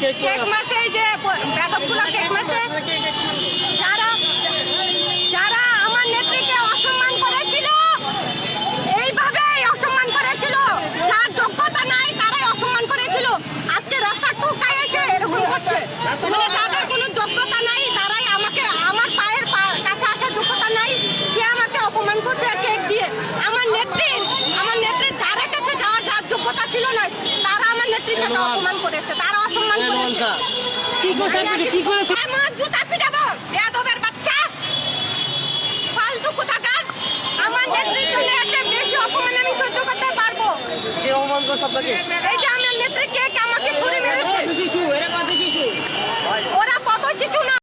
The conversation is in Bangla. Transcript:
কেক মারছে, এই যে বেদকগুলো কেক মারছে, যারা যারা আমার নেত্রীকে অসম্মান করেছিল, এইভাবেই অসম্মান করেছিল, যার যোগ্যতা নাই তারাই অসম্মান করেছিল। আজকে রাস্তা টুকায় এসে এরকম করছে, মানে যাদের কোনো যোগ্যতা নাই তারাই আমাকে, আমার পায়ের কাছে আসার যোগ্যতা নাই, সে আমাকে অপমান করছে কেক দিয়ে। আমার নেত্রীর ধারে কাছে যাওয়ার যার যোগ্যতা ছিল না, তারা আমার নেত্রীর সাথে অপমান করেছে, তারা অসম্মান করেছে। কি করেছে? আমার